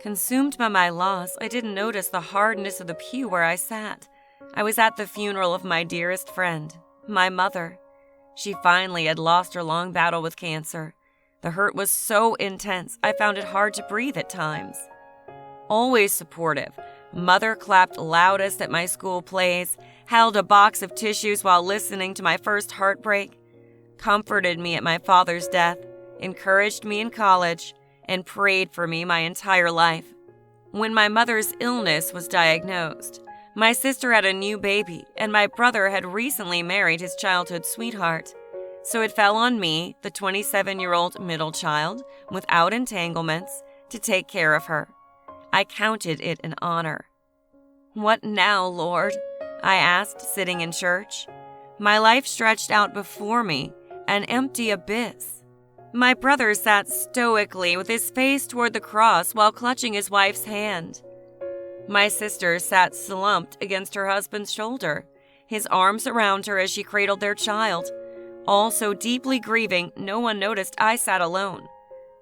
Consumed by my loss, I didn't notice the hardness of the pew where I sat. I was at the funeral of my dearest friend, my mother. She finally had lost her long battle with cancer. The hurt was so intense, I found it hard to breathe at times. Always supportive, Mother clapped loudest at my school plays, held a box of tissues while listening to my first heartbreak, comforted me at my father's death, encouraged me in college, and prayed for me my entire life. When my mother's illness was diagnosed, my sister had a new baby, and my brother had recently married his childhood sweetheart. So it fell on me, the 27-year-old middle child, without entanglements, to take care of her. I counted it an honor. "What now, Lord?" I asked, sitting in church. My life stretched out before me, an empty abyss. My brother sat stoically with his face toward the cross while clutching his wife's hand. My sister sat slumped against her husband's shoulder, his arms around her as she cradled their child. All so deeply grieving, no one noticed I sat alone.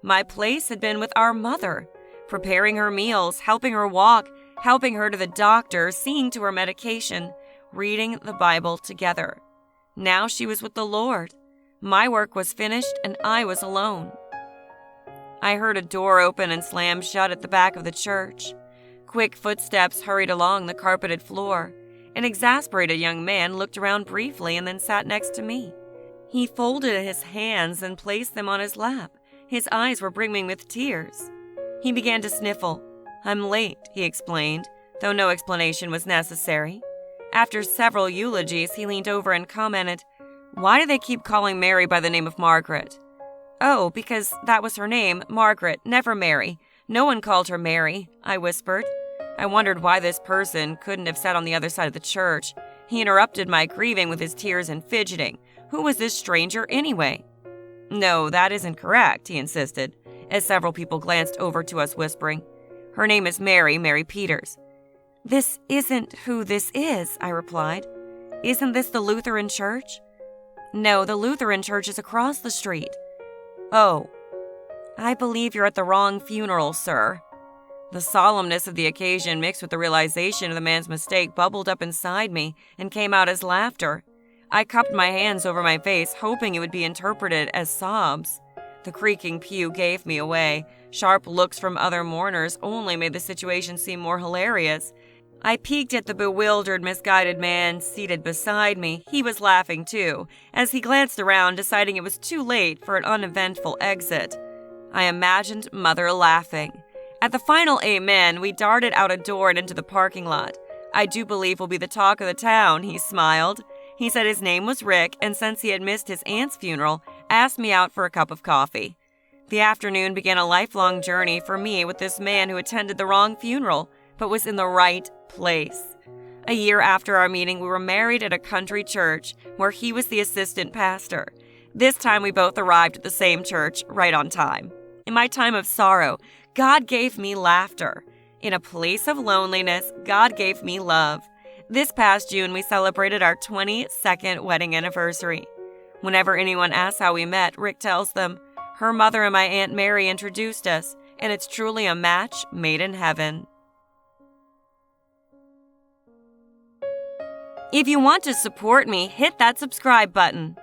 My place had been with our mother, preparing her meals, helping her walk, helping her to the doctor, seeing to her medication, reading the Bible together. Now she was with the Lord. My work was finished and I was alone. I heard a door open and slam shut at the back of the church. Quick footsteps hurried along the carpeted floor. An exasperated young man looked around briefly and then sat next to me. He folded his hands and placed them on his lap. His eyes were brimming with tears. He began to sniffle. "I'm late," he explained, though no explanation was necessary. After several eulogies, he leaned over and commented, "Why do they keep calling Mary by the name of Margaret?" "Oh, because that was her name, Margaret, never Mary. No one called her Mary," I whispered. I wondered why this person couldn't have sat on the other side of the church. He interrupted my grieving with his tears and fidgeting. Who was this stranger anyway? "No, that isn't correct," he insisted, as several people glanced over to us whispering. "Her name is Mary Peters." "This isn't who this is," I replied. "Isn't this the Lutheran church?" "No, the Lutheran church is across the street." "Oh, I believe you're at the wrong funeral, sir." The solemnness of the occasion mixed with the realization of the man's mistake bubbled up inside me and came out as laughter. I cupped my hands over my face, hoping it would be interpreted as sobs. The creaking pew gave me away. Sharp looks from other mourners only made the situation seem more hilarious. I peeked at the bewildered, misguided man seated beside me. He was laughing too, as he glanced around, deciding it was too late for an uneventful exit. I imagined Mother laughing. At the final amen, we darted out a door and into the parking lot. "I do believe we'll be the talk of the town," he smiled. He said his name was Rick, and since he had missed his aunt's funeral, asked me out for a cup of coffee. The afternoon began a lifelong journey for me with this man who attended the wrong funeral, but was in the right place. A year after our meeting, we were married at a country church where he was the assistant pastor. This time we both arrived at the same church right on time. In my time of sorrow, God gave me laughter. In a place of loneliness, God gave me love. This past June, we celebrated our 22nd wedding anniversary. Whenever anyone asks how we met, Rick tells them, "Her mother and my Aunt Mary introduced us, and it's truly a match made in heaven." If you want to support me, hit that subscribe button.